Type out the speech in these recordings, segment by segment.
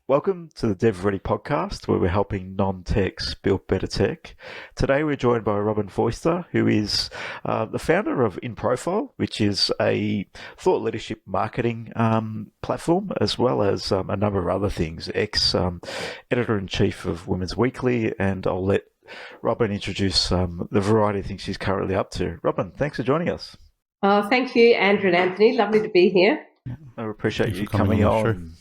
Welcome to the DevReady Podcast, where we're helping non-techs build better tech. Today we're joined by Robyn Foyster, who is the founder of InProfile, which is a thought leadership marketing platform, as well as a number of other things, ex-editor-in-chief of Women's Weekly, and I'll let Robyn introduce the variety of things she's currently up to. Robyn, thanks for joining us. Thank you, Andrew and Anthony. Lovely to be here. I appreciate you coming on.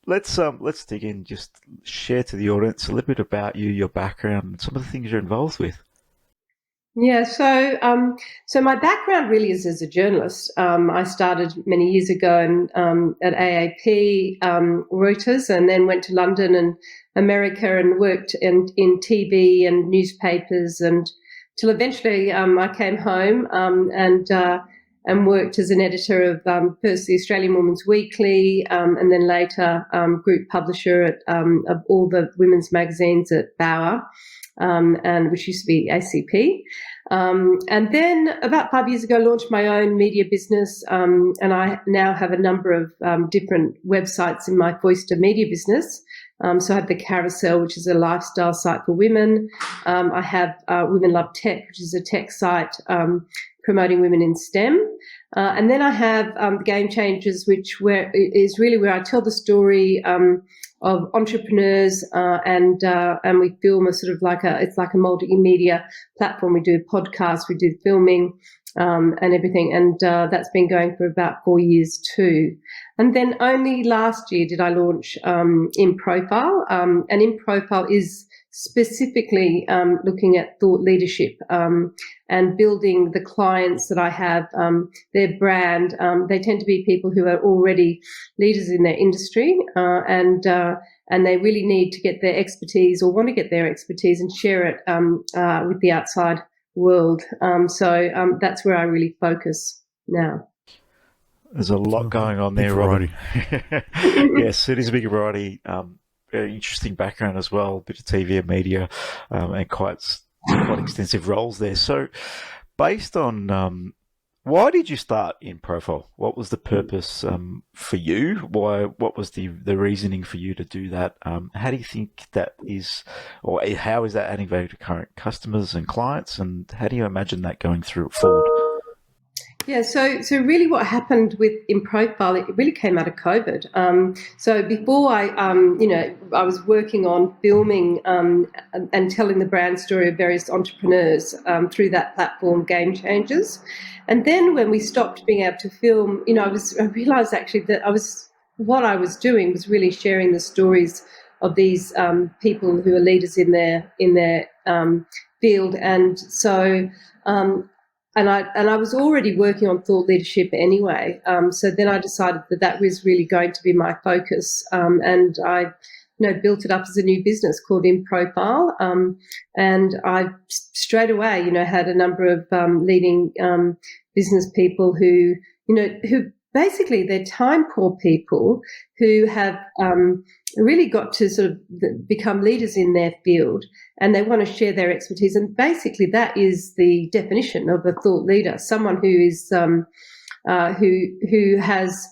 Let's dig in. Just share to the audience a little bit about you, your background, and some of the things you're involved with. Yeah, so my background really is as a journalist. I started many years ago at AAP, Reuters, and then went to London and America and worked in TV and newspapers, and till eventually I came home and worked as an editor of first the Australian Women's Weekly, and then later group publisher of all the women's magazines at Bauer, and which used to be ACP. And then about 5 years ago, launched my own media business, and I now have a number of different websites in my Foyster media business. So I have the Carousel, which is a lifestyle site for women. I have Women Love Tech, which is a tech site promoting women in STEM. And then I have Game Changers, which is really where I tell the story of entrepreneurs, and we film a sort of it's like a multimedia platform. We do podcasts, we do filming, and everything. And that's been going for about 4 years too. And then only last year did I launch InProfile, and InProfile is specifically looking at thought leadership and building the clients that I have, their brand. They tend to be people who are already leaders in their industry, and they really need to get their expertise or want to get their expertise and share it with the outside world. So that's where I really focus now. There's a lot going on there, Robyn. Yes, it is a big variety. Very interesting background as well, a bit of TV and media, and quite extensive roles there. So based on why did you start InProfile? What was the purpose for you? What was the reasoning for you to do that? How do you think that is, or how is that adding value to current customers and clients, and how do you imagine that going forward? Yeah, so really what happened with InProfile, it really came out of COVID. So before I was working on filming and telling the brand story of various entrepreneurs through that platform, Game Changers. And then when we stopped being able to film, I realised actually that what I was doing was really sharing the stories of these people who are leaders in their field. And so And I was already working on thought leadership anyway. So then I decided that was really going to be my focus. And I built it up as a new business called InProfile. And I straight away, had a number of leading business people who basically they're time poor people who have really got to sort of become leaders in their field, and they want to share their expertise. And basically that is the definition of a thought leader, someone who is who has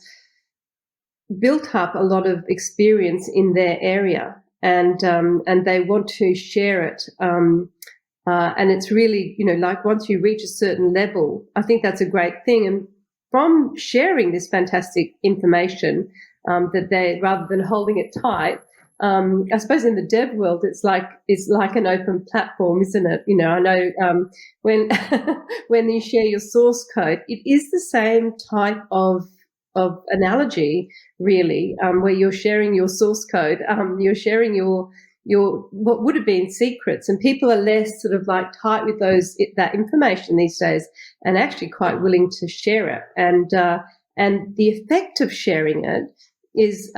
built up a lot of experience in their area, and they want to share it. And it's really, like once you reach a certain level, I think that's a great thing. And from sharing this fantastic information, that they, rather than holding it tight, I suppose in the dev world, it's like an open platform, isn't it? I know when when you share your source code, it is the same type of analogy, really, where you're sharing your source code, you're sharing your what would have been secrets, and people are less sort of like tight with that information these days, and actually quite willing to share it. And the effect of sharing it is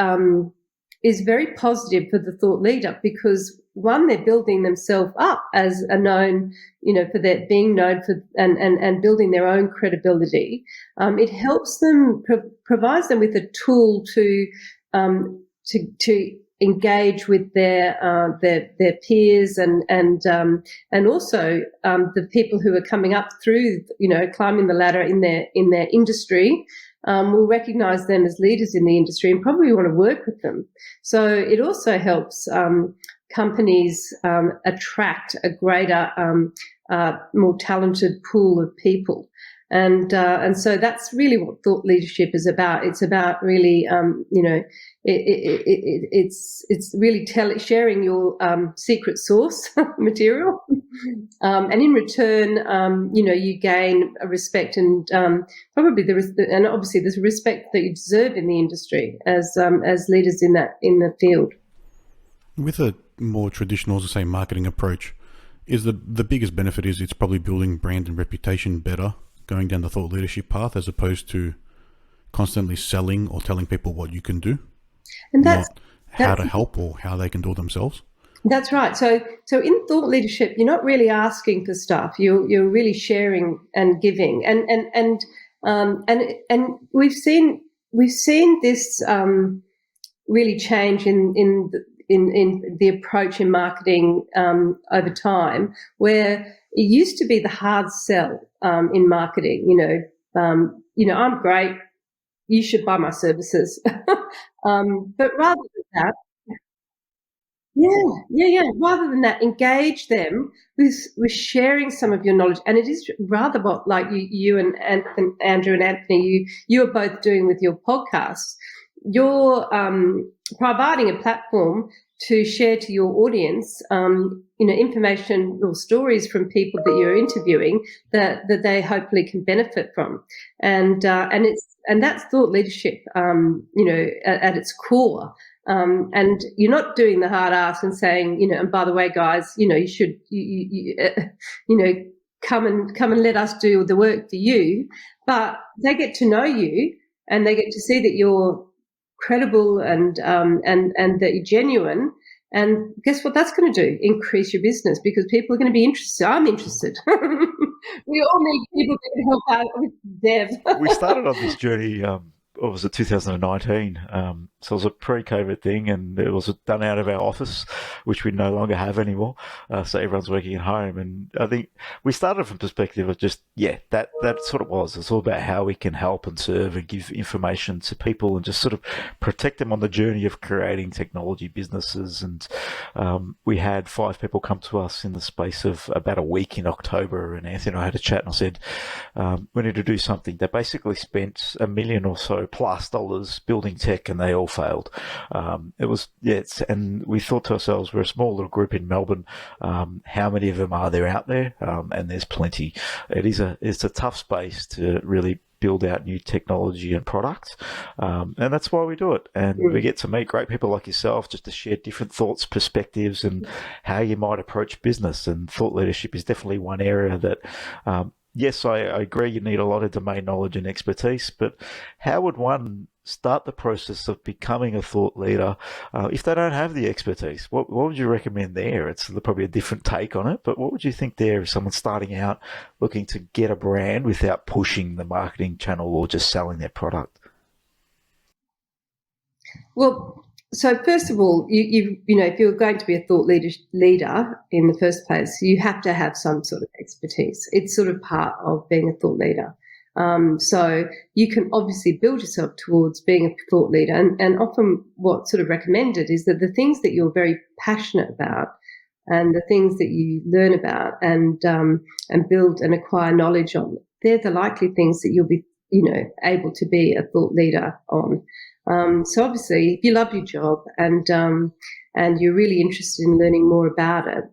very positive for the thought leader, because one, they're building themselves up as a known, for their being known for and building their own credibility. It helps them, provides them with a tool to engage with their peers and also the people who are coming up through, climbing the ladder in their industry. Will recognise them as leaders in the industry and probably want to work with them. So it also helps companies attract a greater, more talented pool of people. And so that's really what thought leadership is about. It's about really, it's really sharing your secret source material, and in return, you gain a respect and probably and obviously there's respect that you deserve in the industry as leaders in the field. With a more traditional, as I say, marketing approach, is the biggest benefit is it's probably building brand and reputation better, going down the thought leadership path, as opposed to constantly selling or telling people what you can do, and not how to help or how they can do it themselves. That's right. So in thought leadership, you're not really asking for stuff. You're really sharing and giving, and we've seen this really change in the approach in marketing over time, where it used to be the hard sell in marketing. I'm great. You should buy my services. But rather than that, rather than that, engage them with sharing some of your knowledge. And it is rather what like you and Andrew and Anthony, you are both doing with your podcasts. You're providing a platform to share to your audience, information or stories from people that you're interviewing that they hopefully can benefit from, and that's thought leadership, at its core. And you're not doing the hard ass and saying, and by the way, guys, you should, come and let us do the work for you. But they get to know you and they get to see that you're credible and that you're genuine. And guess what that's going to do? Increase your business, because people are going to be interested. I'm interested. We all need people that can help out with dev. We started on this journey, what was it, 2019? So it was a pre-COVID thing, and it was done out of our office, which we no longer have anymore. So everyone's working at home. And I think we started from perspective of just, that's what it was. It's all about how we can help and serve and give information to people and just sort of protect them on the journey of creating technology businesses. And we had 5 people come to us in the space of about a week in October, and Anthony and I had a chat, and I said, we need to do something. They basically spent $1 million or so plus dollars building tech, and they all failed. And we thought to ourselves, we're a small little group in Melbourne. How many of them are there out there? And there's plenty. It's a tough space to really build out new technology and products. And that's why we do it. And we get to meet great people like yourself just to share different thoughts, perspectives, and how you might approach business. And thought leadership is definitely one area that, yes, I agree you need a lot of domain knowledge and expertise, but how would one start the process of becoming a thought leader if they don't have the expertise? What would you recommend there? It's probably a different take on it, but what would you think there if someone's starting out looking to get a brand without pushing the marketing channel or just selling their product? Well, so first of all, if you're going to be a thought leader in the first place, you have to have some sort of expertise. It's sort of part of being a thought leader. So you can obviously build yourself towards being a thought leader. And often what's sort of recommended is that the things that you're very passionate about and the things that you learn about and build and acquire knowledge on, they're the likely things that you'll be, able to be a thought leader on. So obviously, if you love your job and you're really interested in learning more about it,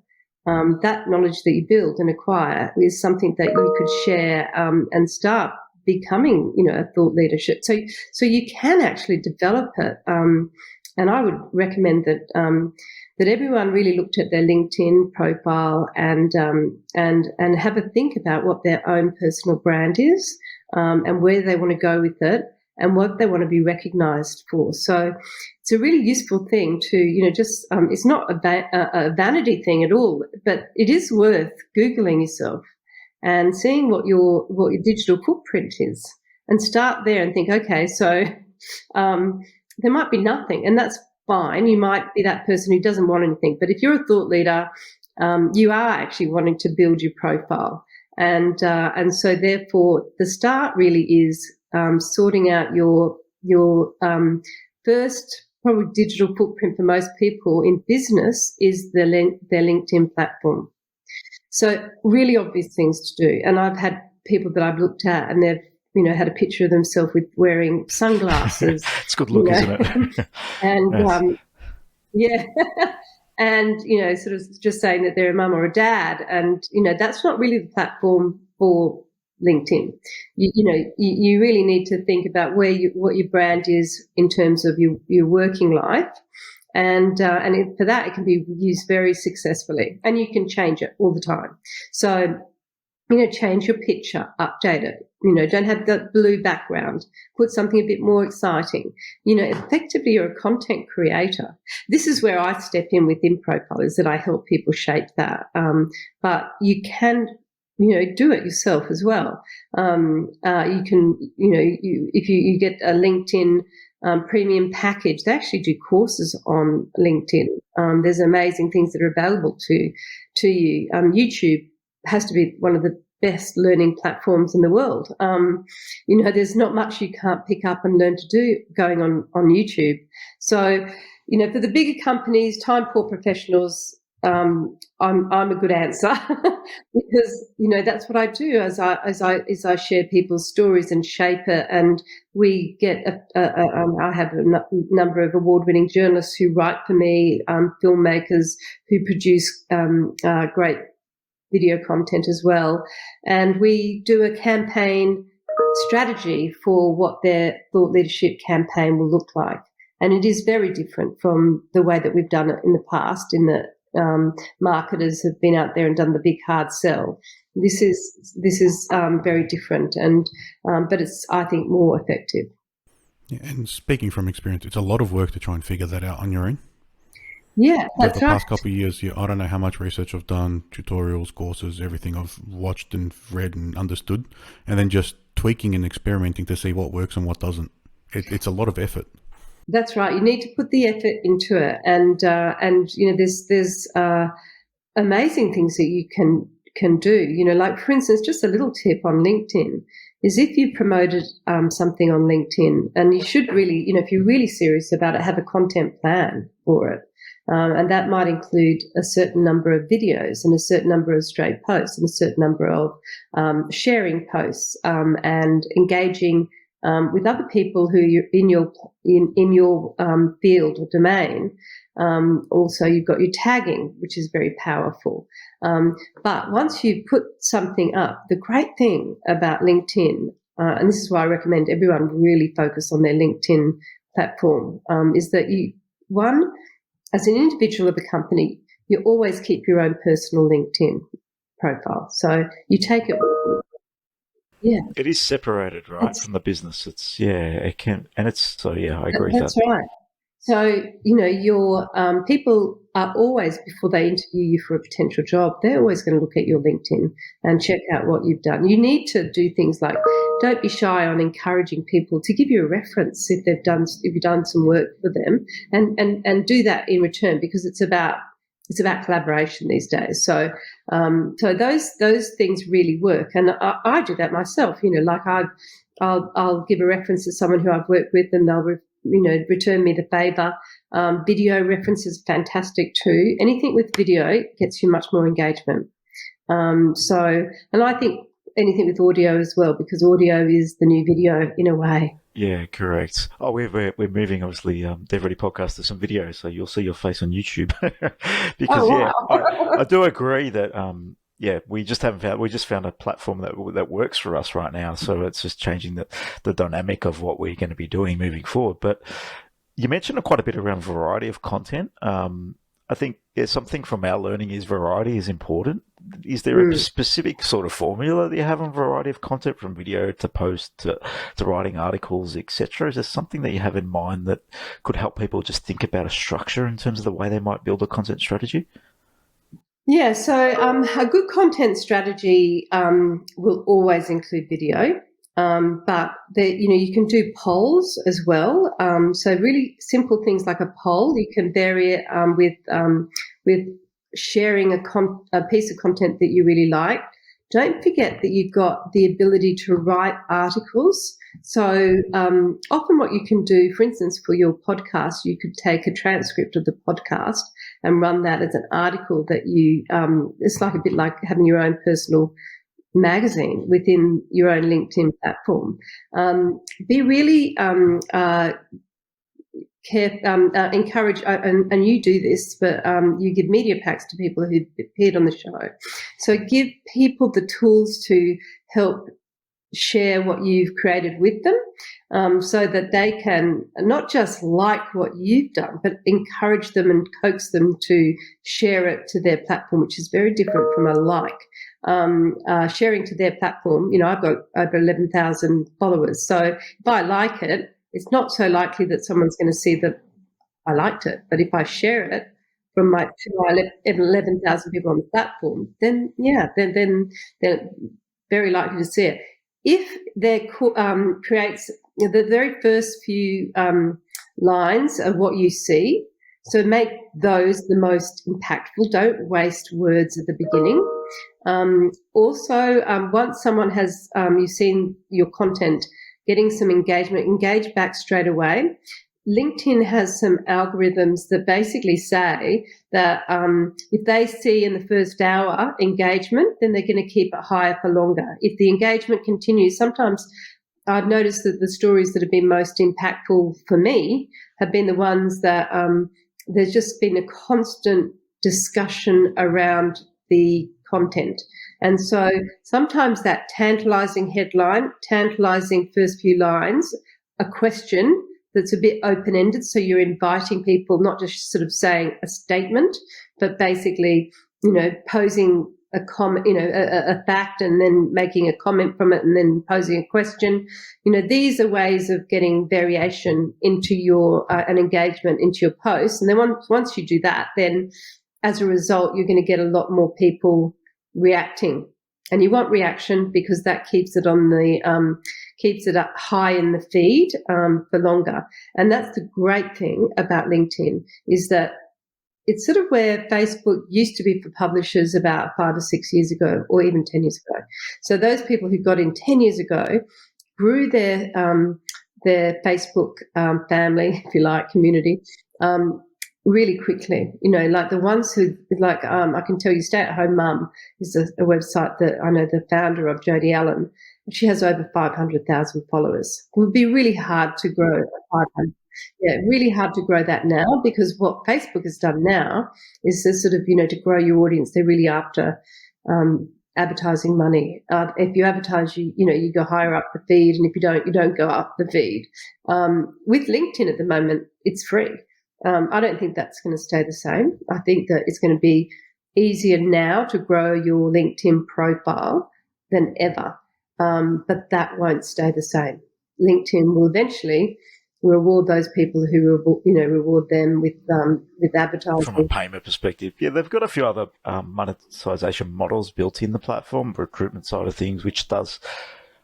that knowledge that you build and acquire is something that you could share and start becoming, a thought leadership. So you can actually develop it. And I would recommend that everyone really looked at their LinkedIn profile and have a think about what their own personal brand is and where they want to go with it, and what they want to be recognised for. So it's a really useful thing to, it's not a vanity thing at all, but it is worth Googling yourself and seeing what your digital footprint is, and start there and think, okay, so there might be nothing, and that's fine. You might be that person who doesn't want anything. But if you're a thought leader, you are actually wanting to build your profile. And so therefore the start really is sorting out your first probably digital footprint for most people in business is their LinkedIn platform. So really obvious things to do. And I've had people that I've looked at and they've, had a picture of themselves with wearing sunglasses. It's good look, isn't it? And yes. And, sort of just saying that they're a mum or a dad. And, that's not really the platform for LinkedIn. You really need to think about what your brand is in terms of your working life. And for that, it can be used very successfully, and you can change it all the time. So, change your picture, update it. Don't have the blue background. Put something a bit more exciting. Effectively, you're a content creator. This is where I step in with InProfile, is that I help people shape that. But you can, do it yourself as well. You can, if you get a LinkedIn premium package, they actually do courses on LinkedIn. There's amazing things that are available to you. YouTube has to be one of the best learning platforms in the world. There's not much you can't pick up and learn to do going on YouTube. So, for the bigger companies, time poor professionals, I'm a good answer because that's what I do as I share people's stories and shape it, and we get I have a number of award-winning journalists who write for me, filmmakers who produce great video content as well, and we do a campaign strategy for what their thought leadership campaign will look like, and it is very different from the way that we've done it in the past, in that marketers have been out there and done the big hard sell. This is very different, and but it's, I think, more effective. Yeah, and speaking from experience, it's a lot of work to try and figure that out on your own. Yeah, that's the past couple of years, I don't know how much research I've done, tutorials, courses, everything I've watched and read and understood, and then just tweaking and experimenting to see what works and what doesn't. It's a lot of effort. That's right. You need to put the effort into it, and there's amazing things that you can do. Like for instance, just a little tip on LinkedIn is if you've promoted something on LinkedIn, and you should really, if you're really serious about it, have a content plan for it. And that might include a certain number of videos and a certain number of straight posts and a certain number of sharing posts and engaging with other people who you're in your field or domain. Also, you've got your tagging, which is very powerful. But once you've put something up, the great thing about LinkedIn, and this is why I recommend everyone really focus on their LinkedIn platform, is that as an individual of the company, you always keep your own personal LinkedIn profile. So you take it. Yeah. It is separated, right, from the business. It can, and it's, so yeah, I agree with that. That's right. So, your people are always, before they interview you for a potential job, they're always going to look at your LinkedIn and check out what you've done. You need to do things like, don't be shy on encouraging people to give you a reference if you've done some work for them, and do that in return, because it's about collaboration these days. So, those things really work, and I do that myself. Like I'll give a reference to someone who I've worked with, and they'll return me the favour. Video references fantastic too. Anything with video gets you much more engagement. And I think anything with audio as well, because audio is the new video in a way. Yeah, correct. Oh, we're moving, obviously, DevReady Podcast to some videos, so you'll see your face on YouTube. Because wow. I do agree that we just found a platform that works for us right now. So it's just changing the dynamic of what we're going to be doing moving forward. But you mentioned quite a bit around variety of content. I think something from our learning is variety is important. Is there a specific sort of formula that you have on variety of content, from video to post to writing articles, etc.? Is there something that you have in mind that could help people just think about a structure in terms of the way they might build a content strategy? Yeah, so a good content strategy will always include video. But you can do polls as well. So really simple things like a poll. You can vary it with sharing a piece of content that you really like. Don't forget that you've got the ability to write articles. So often what you can do, for instance, for your podcast, you could take a transcript of the podcast and run that as an article that you it's like a bit like having your own personal magazine within your own LinkedIn platform. Be really encourage, and you do this, but you give media packs to people who've appeared on the show. So give people the tools to help share what you've created with them, so that they can not just like what you've done, but encourage them and coax them to share it to their platform, which is very different from a like. Sharing to their platform, I've got over 11,000 followers. So if I like it, it's not so likely that someone's going to see that I liked it. But if I share it from my 11,000 people on the platform, then they're very likely to see it. If there creates the very first few lines of what you see, so make those the most impactful. Don't waste words at the beginning. Also, once someone has you've seen your content getting some engagement, engage back straight away. LinkedIn has some algorithms that basically say that if they see in the first hour engagement, then they're going to keep it higher for longer. If the engagement continues, sometimes I've noticed that the stories that have been most impactful for me have been the ones that there's just been a constant discussion around the content. And so sometimes that tantalizing headline, tantalizing first few lines, a question that's a bit open-ended, so you're inviting people, not just sort of saying a statement, but basically, posing a comment, a fact, and then making a comment from it, and then posing a question. These are ways of getting variation into your and engagement into your post. And then once you do that, then as a result, you're going to get a lot more people reacting. And you want reaction because that keeps it on the keeps it up high in the feed for longer. And that's the great thing about LinkedIn, is that it's sort of where Facebook used to be for publishers about 5 or 6 years ago, or even 10 years ago. So those people who got in 10 years ago grew their Facebook family, if you like, community, really quickly. Like the ones who, like, I can tell you, Stay at Home Mum is a website that I know the founder of, Jodie Allen. She has over 500,000 followers. It would be really hard to grow 500. Yeah, really hard to grow that now, because what Facebook has done now is to sort of, to grow your audience. They're really after advertising money. If you advertise, you go higher up the feed, and if you don't go up the feed. With LinkedIn at the moment, it's free. I don't think that's going to stay the same. I think that it's going to be easier now to grow your LinkedIn profile than ever, but that won't stay the same. LinkedIn will eventually reward those people who reward them with advertising. From a payment perspective, yeah, they've got a few other monetization models built in the platform, recruitment side of things, which does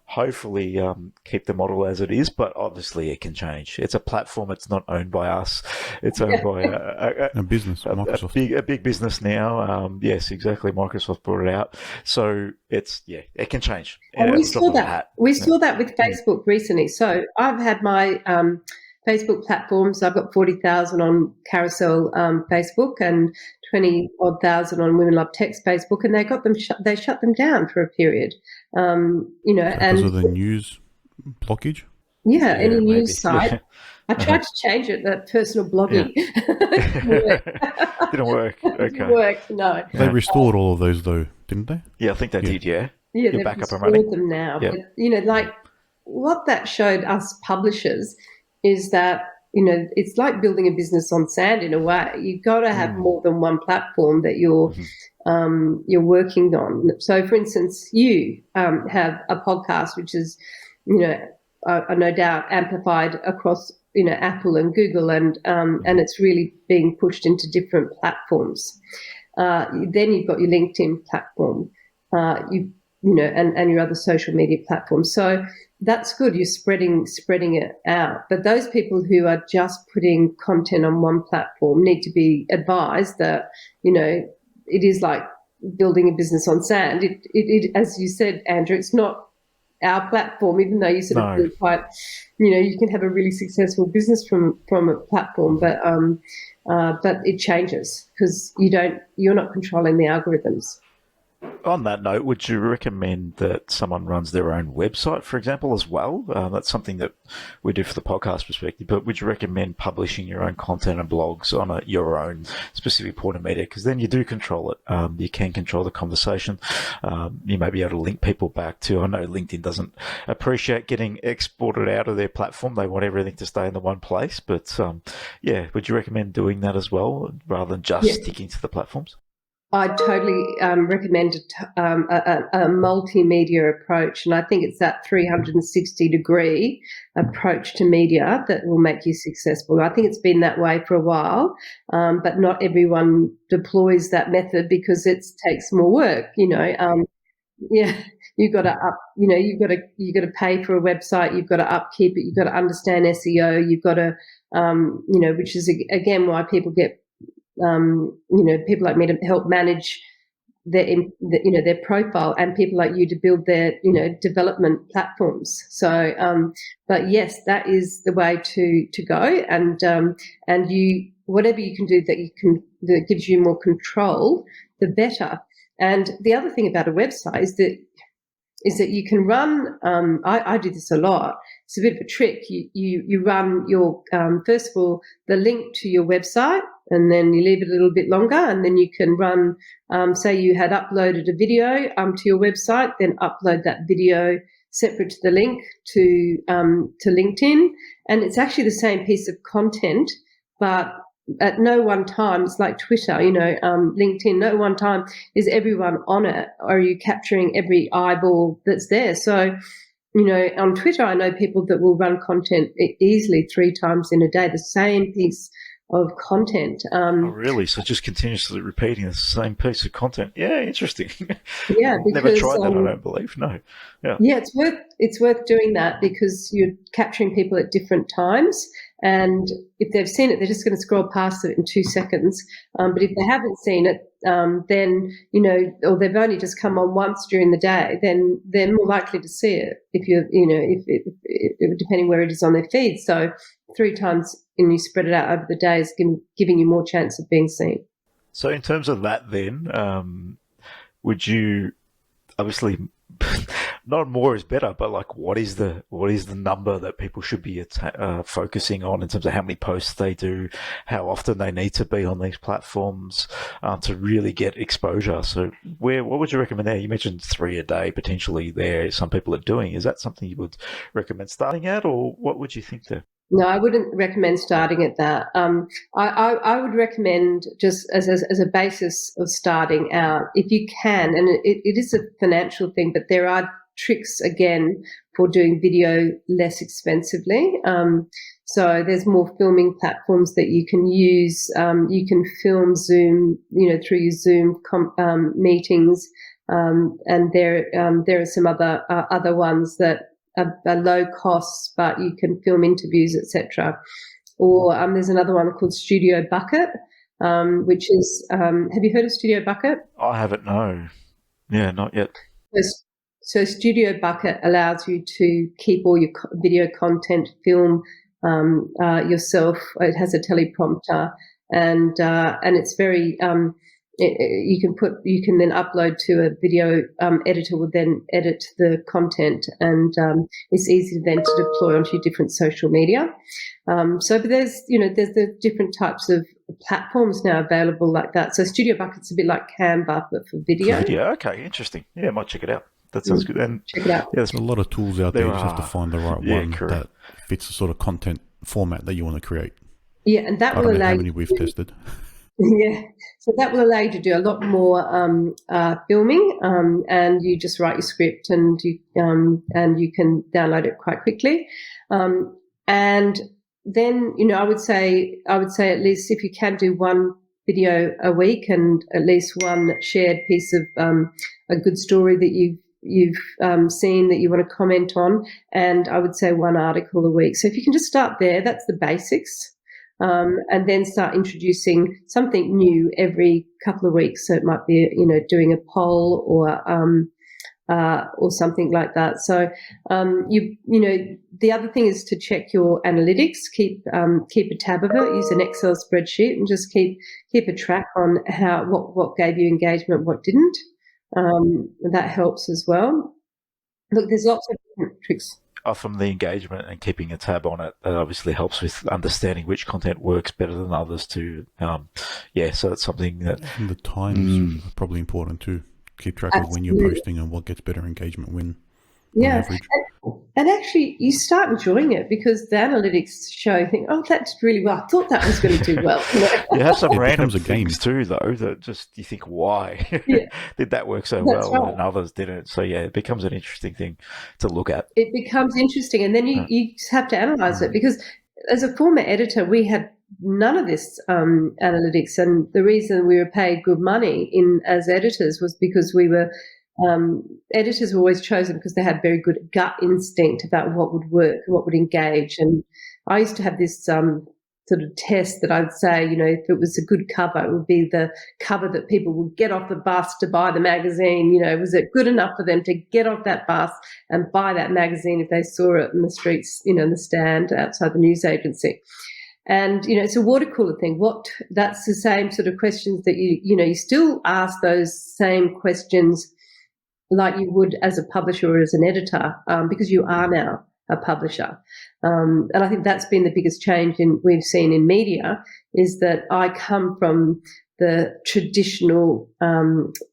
hopefully keep the model as it is, but obviously it can change. It's a platform. It's not owned by us. It's owned by a business, Microsoft. A big business now. Yes, exactly. Microsoft brought it out. So it can change. And we saw that. We saw that with Facebook recently. So I've had my Facebook platforms. I've got 40,000 on Carousel Facebook and 20-odd thousand on Women Love Text Facebook, and they shut them down for a period. Because of the news blockage. Yeah, any news site. Yeah. I tried to change it, that personal blogging. Didn't work. Okay. Didn't work. No. They restored all of those though, didn't they? Yeah, I think they did. Yeah. Yeah, they've restored them now. Yeah. But like what that showed us publishers is that it's like building a business on sand in a way. You've got to have more than one platform that you're working on. So, for instance, you have a podcast which is, no doubt amplified across, Apple and Google, and it's really being pushed into different platforms. Then you've got your LinkedIn platform. and your other social media platforms. So that's good. You're spreading it out. But those people who are just putting content on one platform need to be advised that, it is like building a business on sand. It as you said, Andrew, it's not our platform, even though you sort of feel quite, you can have a really successful business from a platform, but it changes because you're not controlling the algorithms. On that note, would you recommend that someone runs their own website, for example, as well? That's something that we do for the podcast perspective, but would you recommend publishing your own content and blogs on your own specific point of media? Because then you do control it. You can control the conversation. You may be able to link people back to, I know LinkedIn doesn't appreciate getting exported out of their platform. They want everything to stay in the one place. But would you recommend doing that as well rather than just sticking to the platforms? I totally recommend a multimedia approach, and I think it's that 360-degree approach to media that will make you successful. I think it's been that way for a while, but not everyone deploys that method because it takes more work. You've got to you've got to pay for a website, you've got to upkeep it, you've got to understand SEO, you've got to which is again why people get people like me to help manage their profile, and people like you to build their development platforms. So, but yes, that is the way to go, and you whatever you can do that gives you more control, the better. And the other thing about a website is that you can run. I do this a lot. It's a bit of a trick. You run your first of all the link to your website, and then you leave it a little bit longer, and then you can run. Say you had uploaded a video to your website, then upload that video separate to the link to LinkedIn, and it's actually the same piece of content, but at no one time, it's like Twitter, LinkedIn, no one time is everyone on it, or are you capturing every eyeball that's there. So, on Twitter, I know people that will run content easily 3 times in a day, the same piece of content. Oh, really? So just continuously repeating the same piece of content? Yeah, interesting. Yeah, because, never tried that. I don't believe. No. Yeah. Yeah, it's worth doing that because you're capturing people at different times, and if they've seen it, they're just going to scroll past it in 2 seconds. But if they haven't seen it, then or they've only just come on once during the day, then they're more likely to see it. If depending where it is on their feed. So 3 times, and you spread it out over the day, is giving you more chance of being seen. So in terms of that, then, would you obviously not more is better, but like what is the number that people should be focusing on in terms of how many posts they do, how often they need to be on these platforms to really get exposure? So what would you recommend there? You mentioned 3 a day potentially there. Some people are doing. Is that something you would recommend starting at, or what would you think there? No, I wouldn't recommend starting at that. I would recommend just as a basis of starting out, if you can, and it is a financial thing, but there are tricks again for doing video less expensively. So there's more filming platforms that you can use. You can film Zoom, through your Zoom meetings, and there are some other ones that are low costs, but you can film interviews, etc. Or there's another one called Studio Bucket, which is have you heard of Studio Bucket? I haven't, no. Yeah, not yet. So Studio Bucket allows you to keep all your video content, film yourself. It has a teleprompter, and it's very you can then upload to a video editor, will then edit the content, and it's easy then to deploy onto your different social media. So but there's the different types of platforms now available like that. So Studio Bucket's a bit like Canva but for video. Okay, interesting. Yeah, I might check it out. That sounds good. And check it out. There's a lot of tools out there. You just have to find the right one that fits the sort of content format that you want to create. Yeah, and that will allow how many we've tested. Yeah, so that will allow you to do a lot more filming, and you just write your script, and you can download it quite quickly. And then I would say at least if you can do 1 video a week and at least 1 shared piece of a good story that you've seen that you want to comment on, and I would say 1 article a week. So if you can just start there, that's the basics. And then start introducing something new every couple of weeks. So it might be, doing a poll or something like that. So the other thing is to check your analytics. Keep a tab of it. Use an Excel spreadsheet and just keep a track on what gave you engagement, what didn't. That helps as well. Look, there's lots of different tricks. From the engagement and keeping a tab on it, that obviously helps with understanding which content works better than others too. So it's something that... And the times are probably important too. Keep track of when you're posting and what gets better engagement when. Yeah, and actually you start enjoying it because the analytics show, that did really well. I thought that was going to do well. You have some random things too, though, that just you think, why did that work so well and others didn't? So it becomes an interesting thing to look at. It becomes interesting, and then you have to analyze it because as a former editor, we had none of this analytics, and the reason we were paid good money as editors was because we were. Editors were always chosen because they had very good gut instinct about what would work, what would engage. And I used to have this sort of test that I'd say, if it was a good cover, it would be the cover that people would get off the bus to buy the magazine. Was it good enough for them to get off that bus and buy that magazine if they saw it in the streets, in the stand outside the news agency? And, it's a water cooler thing. That's the same sort of questions that you still ask those same questions like you would as a publisher or as an editor, because you are now a publisher. And I think that's been the biggest change we've seen in media, is that I come from the traditional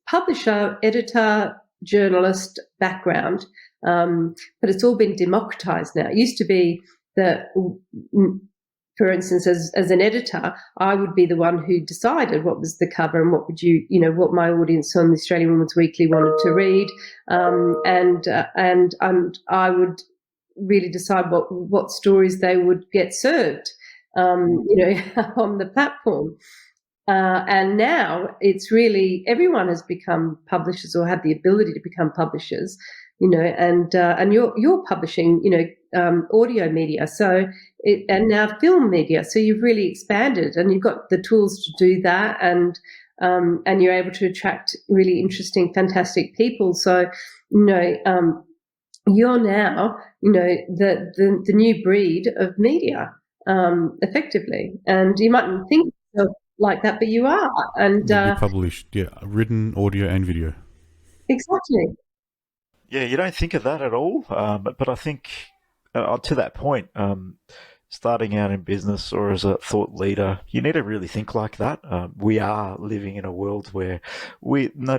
publisher, editor, journalist background, but it's all been democratized now. It used to be that, for instance, as an editor, I would be the one who decided what was the cover and what would what my audience on the Australian Women's Weekly wanted to read, and I would really decide what stories they would get served, on the platform. And now it's really everyone has become publishers or have the ability to become publishers, and you're publishing, audio media, and now film media. So you've really expanded, and you've got the tools to do that, and you're able to attract really interesting, fantastic people. So, you're now, the new breed of media, effectively, and you mightn't think like that, but you are. And you published, written, audio, and video. Exactly. Yeah, you don't think of that at all, but I think to that point, starting out in business or as a thought leader, you need to really think like that. We are living in a world where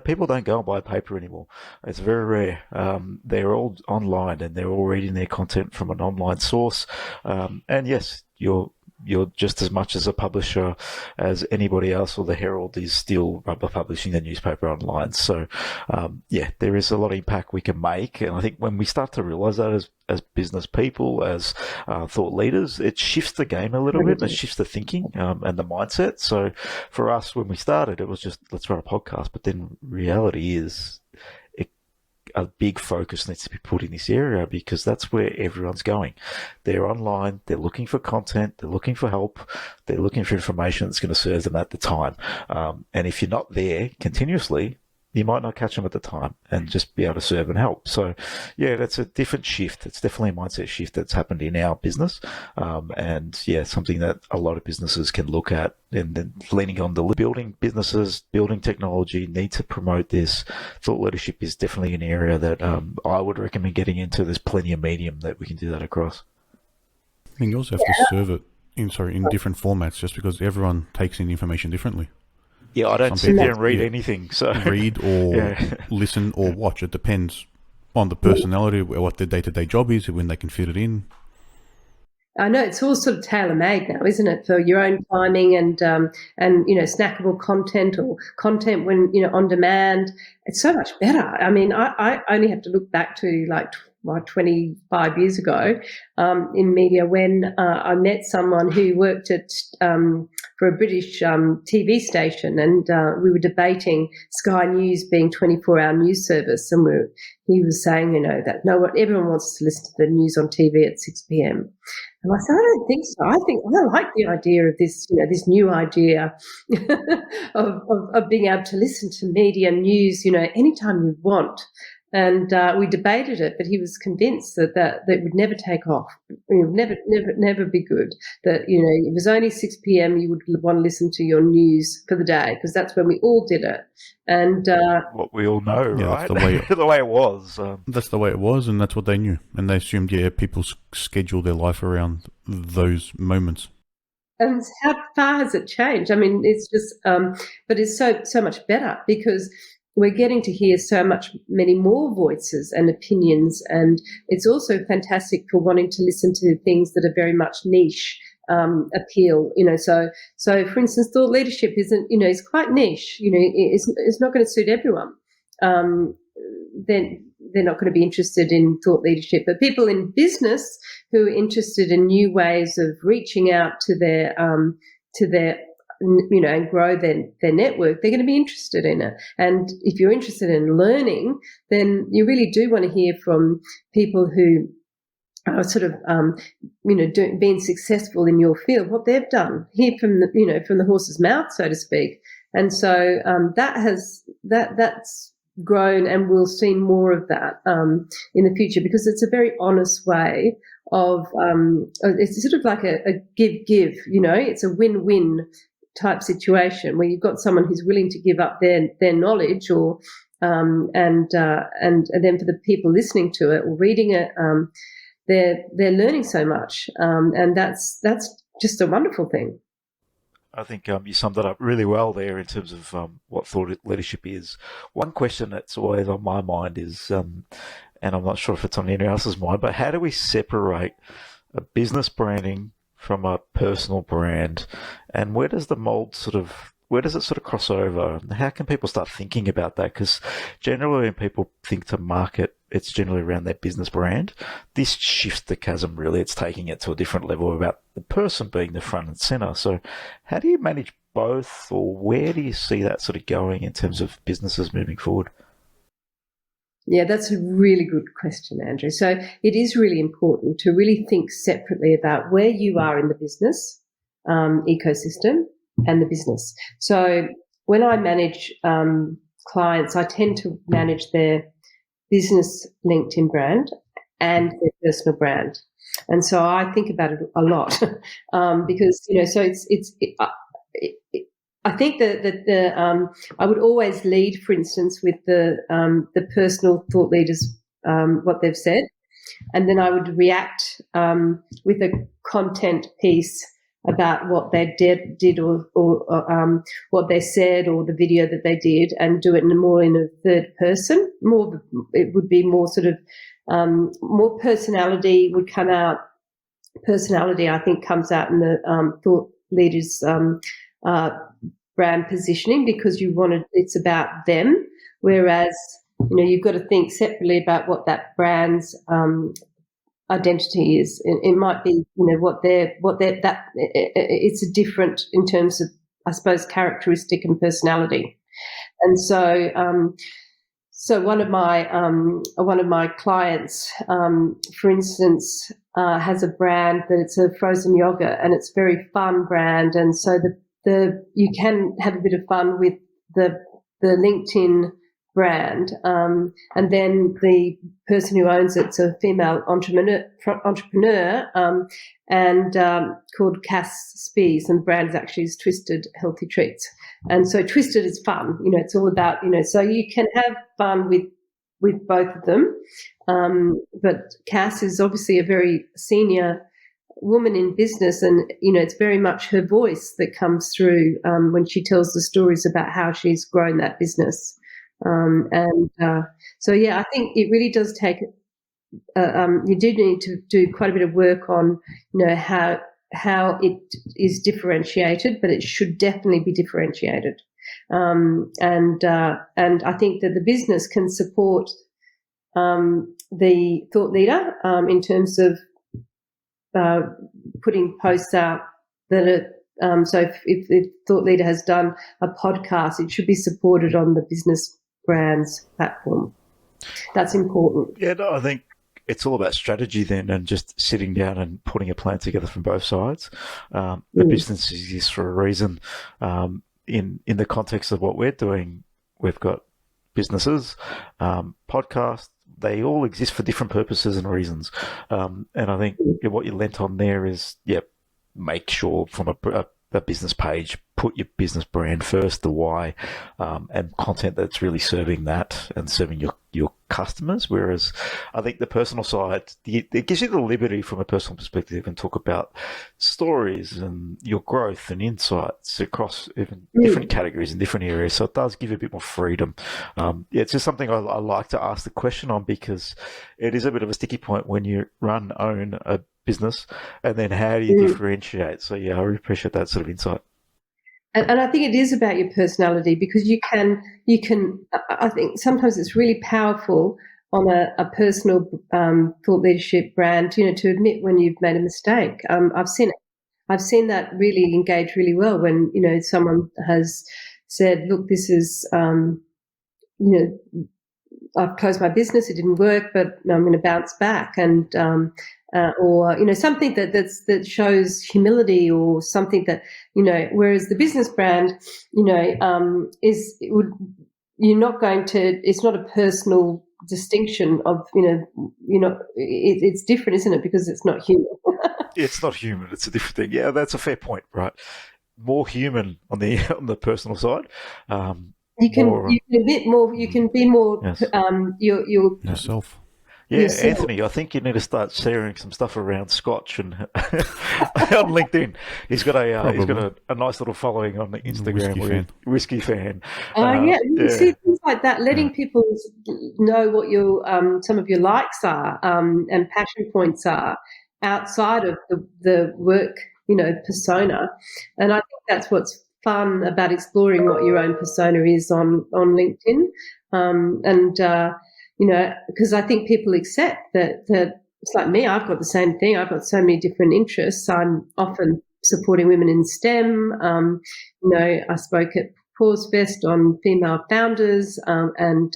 people don't go and buy paper anymore. It's very rare. They're all online and they're all reading their content from an online source. And yes, you're just as much as a publisher as anybody else, or the Herald is still publishing the newspaper online. So, there is a lot of impact we can make. And I think when we start to realize that as business people, as thought leaders, it shifts the game a little bit, and it shifts the thinking and the mindset. So for us, when we started, it was just, let's run a podcast. But then reality is, a big focus needs to be put in this area because that's where everyone's going. They're online, they're looking for content, they're looking for help, they're looking for information that's going to serve them at the time. And if you're not there continuously, you might not catch them at the time and just be able to serve and help. So, that's a different shift. It's definitely a mindset shift that's happened in our business. Something that a lot of businesses can look at, and then leaning on the building businesses, building technology, need to promote this. Thought leadership is definitely an area that I would recommend getting into. There's plenty of medium that we can do that across. I think you also have to serve it in different formats, just because everyone takes in information differently. Yeah, I don't sit there and read anything. So read or listen or watch. It depends on the personality, what their day-to-day job is, when they can fit it in. I know it's all sort of tailor-made now, isn't it, for your own timing and snackable content or content when on demand. It's so much better. I mean, I only have to look back to 25 years ago in media when I met someone who worked at for a British TV station, and we were debating Sky News being 24-hour news service, and he was saying, that everyone wants to listen to the news on TV at 6 p.m. And I said, I don't think so. I like the idea of this, this new idea of being able to listen to media news, anytime you want. And we debated it, but he was convinced that would never take off. It would never be good. That, it was only 6 p.m. you would want to listen to your news for the day, because that's when we all did it. And what we all know, right? That's the way it was. That's the way it was, and that's what they knew. And they assumed, people schedule their life around those moments. And how far has it changed? I mean, it's just, but it's so much better, because we're getting to hear many more voices and opinions, and it's also fantastic for wanting to listen to things that are very much niche appeal. So for instance, thought leadership isn't, is quite niche. It's not going to suit everyone. Then they're not going to be interested in thought leadership. But people in business who are interested in new ways of reaching out to their and grow their network, they're going to be interested in it. And if you're interested in learning, then you really do want to hear from people who are sort of, being successful in your field, what they've done. Hear from the horse's mouth, so to speak. And so that's grown, and we'll see more of that in the future, because it's a very honest way of it's sort of like a give. It's a win-win type situation where you've got someone who's willing to give up their knowledge, or and then for the people listening to it or reading it, they're learning so much, and that's just a wonderful thing. I think you summed it up really well there in terms of what thought leadership is. One question that's always on my mind is, and I'm not sure if it's on anyone else's mind, but how do we separate a business branding from a personal brand, and where does it sort of cross over? How can people start thinking about that? Because generally when people think to market, it's generally around their business brand. This shifts the chasm, really. It's taking it to a different level about the person being the front and center. So how do you manage both, or where do you see that sort of going in terms of businesses moving forward? Yeah, that's a really good question, Andrew. So it is really important to really think separately about where you are in the business ecosystem and the business. So when I manage clients, I tend to manage their business LinkedIn brand and their personal brand. And so I think about it a lot because, so I think that I would always lead, for instance, with the personal thought leaders, what they've said, and then I would react with a content piece about what they did or what they said, or the video that they did, and do it more in a third person. It would be more sort of more personality would come out. Personality, I think, comes out in the thought leaders' brand positioning, because it's about them, whereas you've got to think separately about what that brand's identity is. It might be it's a different in terms of, I suppose, characteristic and personality. And so one of my clients, for instance, has a brand that it's a frozen yogurt, and it's a very fun brand, and so you can have a bit of fun with the LinkedIn brand, and then the person who owns it's a female entrepreneur, and called Cass Spies, and the brand is actually Twisted Healthy Treats. And so Twisted is fun, it's all about, so you can have fun with both of them, but Cass is obviously a very senior woman in business, and it's very much her voice that comes through when she tells the stories about how she's grown that business. So yeah, I think it really does take you do need to do quite a bit of work on how it is differentiated, but it should definitely be differentiated, and I think that the business can support the thought leader in terms of putting posts out that are So if Thought Leader has done a podcast, it should be supported on the business brands platform. That's important. Yeah, no, I think it's all about strategy then, and just sitting down and putting a plan together from both sides. The business is for a reason. In the context of what we're doing, we've got businesses, podcasts. They all exist for different purposes and reasons. And I think what you lent on there is, make sure from a business page, put your business brand first, the why, and content that's really serving that and serving your customers. Whereas I think the personal side, it gives you the liberty from a personal perspective and talk about stories and your growth and insights across even different categories and different areas. So it does give you a bit more freedom. It's just something I like to ask the question on, because it is a bit of a sticky point when you own a business, and then how do you differentiate? So I really appreciate that sort of insight. And I think it is about your personality, because you can. I think sometimes it's really powerful on a personal thought leadership brand, to admit when you've made a mistake. I've seen it. I've seen that really engage really well when someone has said, "Look, this is I've closed my business, it didn't work, but I'm going to bounce back," and or something that shows humility, or something that whereas the business brand you're not going to, it's not a personal distinction of it's different, isn't it, because it's not human. It's not human, it's a different thing. Yeah, that's a fair point, right? More human on the personal side. You can be more yes. Yourself. Yeah, yourself. Anthony, I think you need to start sharing some stuff around Scotch and on LinkedIn. He's got a nice little following on the Instagram. Whiskey fan. See things like that, letting people know what your some of your likes are and passion points are outside of the work persona, and I think that's what's fun about exploring what your own persona is on LinkedIn, because I think people accept that it's like me. I've got the same thing. I've got so many different interests. I'm often supporting women in STEM. I spoke at Pause Fest on female founders, and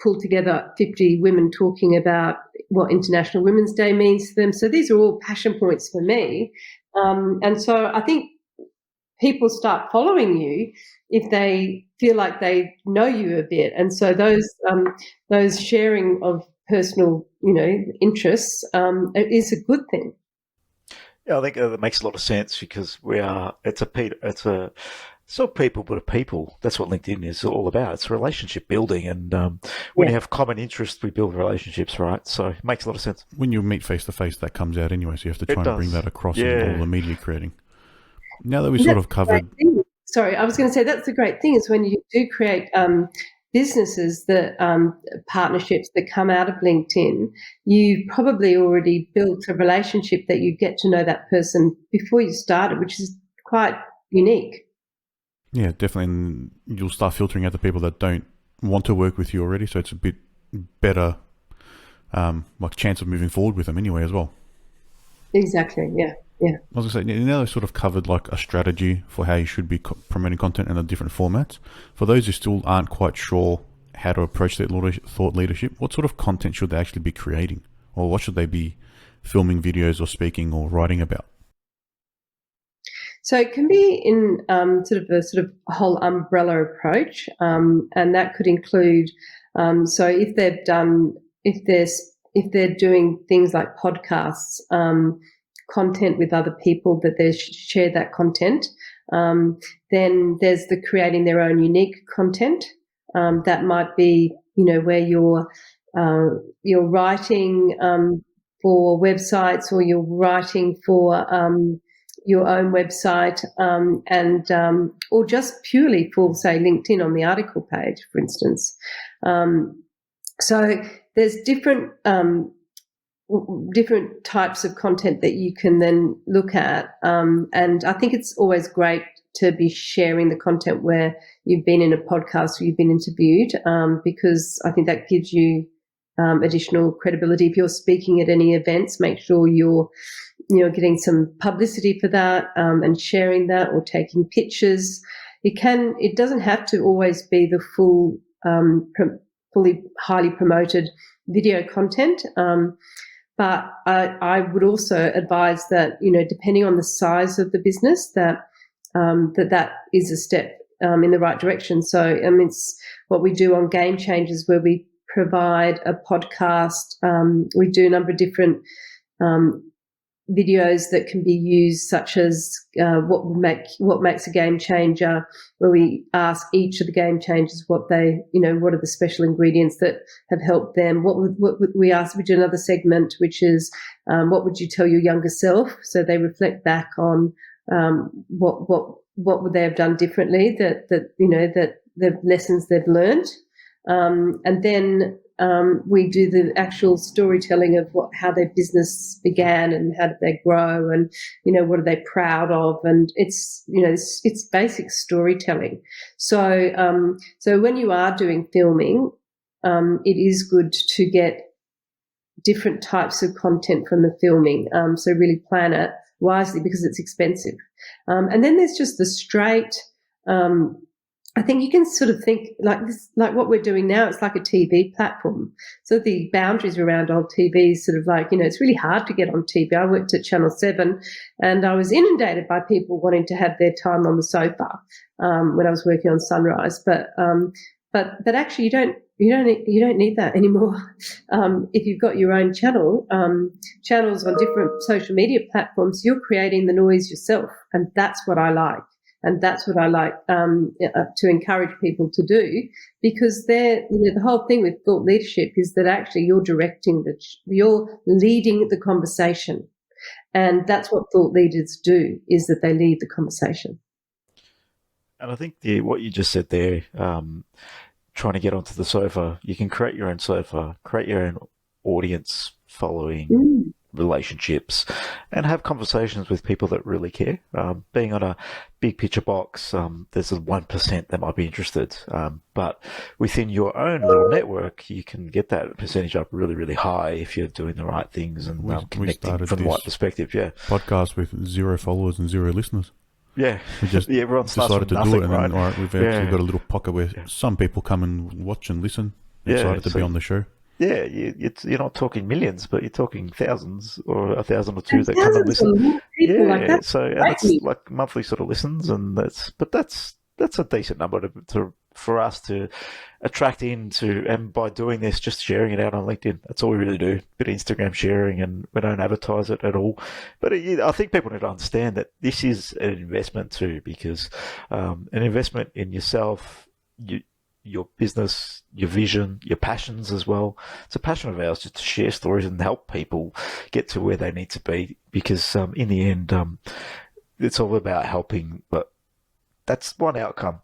pulled together 50 women talking about what International Women's Day means to them. So these are all passion points for me, and so I think people start following you if they feel like they know you a bit, and so those sharing of personal interests is a good thing. Yeah, I think that makes a lot of sense, because it's not people but a people. That's what LinkedIn is all about. It's relationship building, and when you have common interests, we build relationships, right? So it makes a lot of sense. When you meet face to face, that comes out anyway, so you have to try and bring that across in all the media creating. Now that we sort of covered... Sorry, I was going to say that's the great thing, is when you do create businesses, that partnerships that come out of LinkedIn, you've probably already built a relationship that you get to know that person before you started, which is quite unique. Yeah, definitely. And you'll start filtering out the people that don't want to work with you already, so it's a bit better chance of moving forward with them anyway as well. Exactly, yeah. I was going to say, now they've sort of covered like a strategy for how you should be promoting content in the different formats. For those who still aren't quite sure how to approach their thought leadership, what sort of content should they actually be creating? Or what should they be filming videos or speaking or writing about? So it can be in sort of a whole umbrella approach, and that could include, so if they're doing things like podcasts, content with other people, that they share that content. Then there's the creating their own unique content. That might be, where you're writing for websites, or you're writing for your own website, and or just purely for, say, LinkedIn on the article page, for instance. So there's different types of content that you can then look at, and I think it's always great to be sharing the content where you've been in a podcast or you've been interviewed, because I think that gives you additional credibility. If you're speaking at any events, make sure you're getting some publicity for that, and sharing that, or taking pictures. It doesn't have to always be the full, fully highly promoted video content. But I would also advise that, depending on the size of the business, that is a step in the right direction. So, it's what we do on Game Changers, where we provide a podcast. We do a number of different videos that can be used, such as what makes a game changer, where we ask each of the game changers what are the special ingredients that have helped them. We do another segment, which is what would you tell your younger self? So they reflect back on what would they have done differently, that the lessons they've learned, and then we do the actual storytelling of how their business began and how did they grow, and what are they proud of, and it's basic storytelling. So when you are doing filming, it is good to get different types of content from the filming. So really plan it wisely, because it's expensive. And then there's just the straight. I think you can sort of think like this, like what we're doing now. It's like a TV platform. So the boundaries around old TV is sort of like, it's really hard to get on TV. I worked at Channel 7, and I was inundated by people wanting to have their time on the sofa when I was working on Sunrise. But actually, you don't need that anymore. If you've got your own channels on different social media platforms, you're creating the noise yourself, and that's what I like. And that's what I like to encourage people to do, because the whole thing with thought leadership is that actually you're you're leading the conversation, and that's what thought leaders do, is that they lead the conversation. And I think what you just said there, trying to get onto the sofa, you can create your own sofa, create your own audience following. Relationships, and have conversations with people that really care. Being on a big picture box, there's a 1% that might be interested, but within your own little network, you can get that percentage up really, really high if you're doing the right things and connecting from the right perspective. Yeah, podcast with 0 followers and 0 listeners. Yeah, we just everyone decided to nothing, do it, and right? then, all right, we've actually got a little pocket where some people come and watch and listen. Excited to be on the show. Yeah, you're not talking millions, but you're talking thousands, or 1,000 or 2 that come and listen. Yeah, like that. So and it's like monthly sort of listens, and that's a decent number for us to attract into. And by doing this, just sharing it out on LinkedIn, that's all we really do. Bit of Instagram sharing, and we don't advertise it at all. But I think people need to understand that this is an investment too, because an investment in yourself, your business, your vision, your passions as well. It's a passion of ours just to share stories and help people get to where they need to be, because in the end, it's all about helping, but that's one outcome.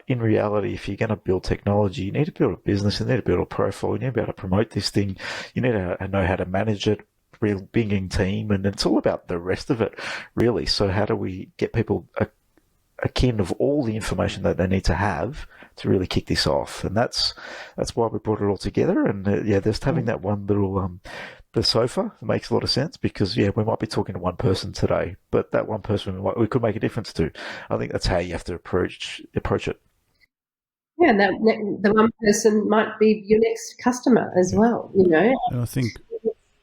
In reality, if you're going to build technology, you need to build a business, you need to build a profile, you need to be able to promote this thing, you need to know how to manage it, real big team, and it's all about the rest of it, really. So how do we get people akin of all the information that they need to have to really kick this off? And that's why we brought it all together. And just having that one little the sofa makes a lot of sense, because we might be talking to one person today, but that one person we could make a difference to. I think that's how you have to approach it. Yeah, and the one person might be your next customer as well. And I think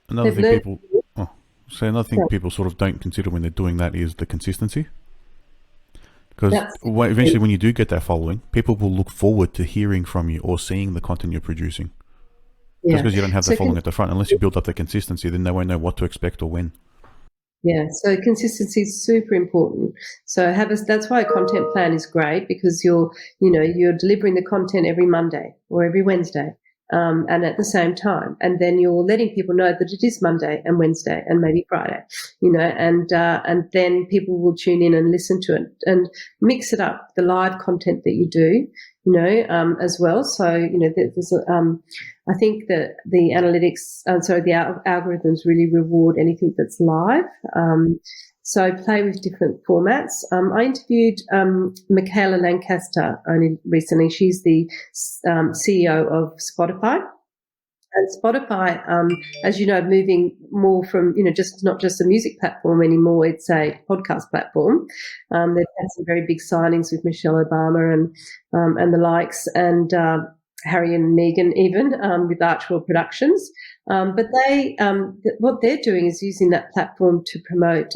another thing people sort of don't consider when they're doing that is the consistency. Because eventually when you do get that following, people will look forward to hearing from you or seeing the content you're producing. Just because you don't have the following at the front, unless you build up the consistency, then they won't know what to expect or when. Yeah, so consistency is super important. So that's why a content plan is great, because you're delivering the content every Monday or every Wednesday. And at the same time, and then you're letting people know that it is Monday and Wednesday and maybe Friday, and then people will tune in and listen to it and mix it up, the live content that you do, as well. So, there's I think that the analytics, the algorithms really reward anything that's live. So play with different formats. I interviewed Michaela Lancaster only recently. She's the CEO of Spotify. And Spotify, as you know, moving more from, just not just a music platform anymore, it's a podcast platform. They've had some very big signings with Michelle Obama and the likes, and Harry and Meghan even, with Archwell Productions. But what they're doing is using that platform to promote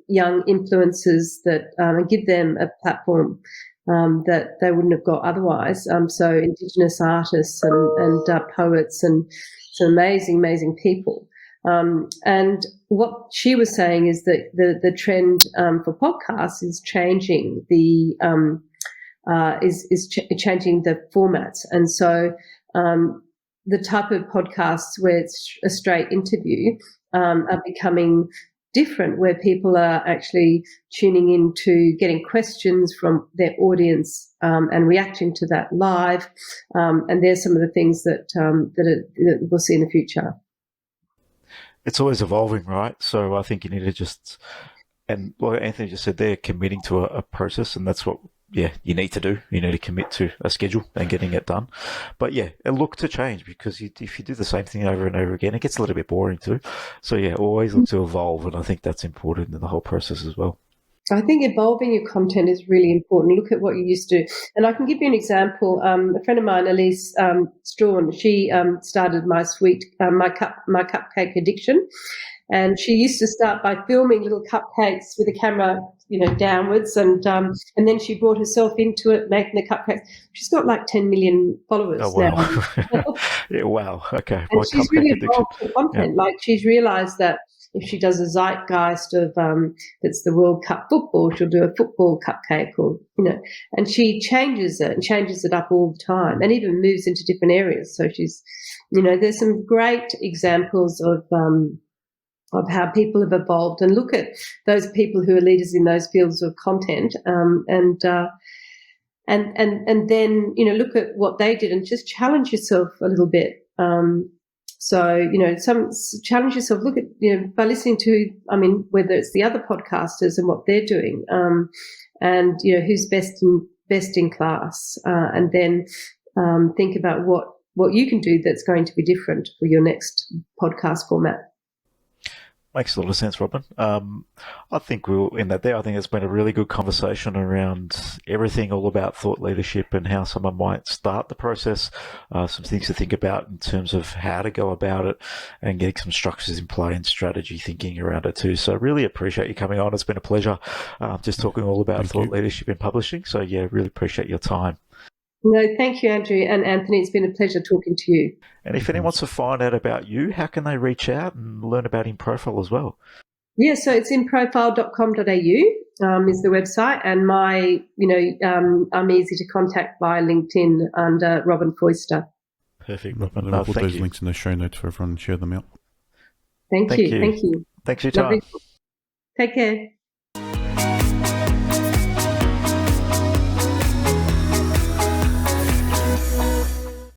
young influencers and give them a platform that they wouldn't have got otherwise. So Indigenous artists and poets and some amazing people. And what she was saying is that the trend for podcasts is changing changing the formats. And so the type of podcasts where it's a straight interview are becoming different, where people are actually tuning into getting questions from their audience and reacting to that live. And there's some of the things that we'll see in the future. It's always evolving, right? So I think you need to and like Anthony just said, they're committing to a process, and that's what you need to do. You need to commit to a schedule and getting it done. But look to change, because if you do the same thing over and over again, it gets a little bit boring too. So always look to evolve, and I think that's important in the whole process as well. I think evolving your content is really important. Look at what you used to do. And I can give you an example. A friend of mine, Elise Strawn, she started my cupcake addiction. And she used to start by filming little cupcakes with a camera, downwards, and then she brought herself into it, making the cupcakes. She's got like 10 million followers now. Yeah, wow. Okay. And she's really evolved her content. Yeah. Like, she's realised that if she does a zeitgeist of it's the World Cup football, she'll do a football cupcake, or and she changes it up all the time, and even moves into different areas. So she's, there's some great examples of how people have evolved, and look at those people who are leaders in those fields of content, and then look at what they did and just challenge yourself a little bit. So challenge yourself. Look at by listening to, whether it's the other podcasters and what they're doing, and who's best in class, and then think about what you can do that's going to be different for your next podcast format. Makes a lot of sense, Robyn. I think we'll end that there. I think it's been a really good conversation around everything all about thought leadership and how someone might start the process, some things to think about in terms of how to go about it, and getting some structures in play and strategy thinking around it too. So really appreciate you coming on. It's been a pleasure just talking all about thought leadership in publishing. So really appreciate your time. No, thank you, Andrew and Anthony. It's been a pleasure talking to you. And if anyone wants to find out about you, how can they reach out and learn about InProfile as well? Yeah, so it's inprofile.com.au is the website, and I'm easy to contact via LinkedIn under Robyn Foyster. Perfect, Robyn. I'll put those links in the show notes for everyone and share them out. Thank you. Thanks for your time. Lovely. Take care.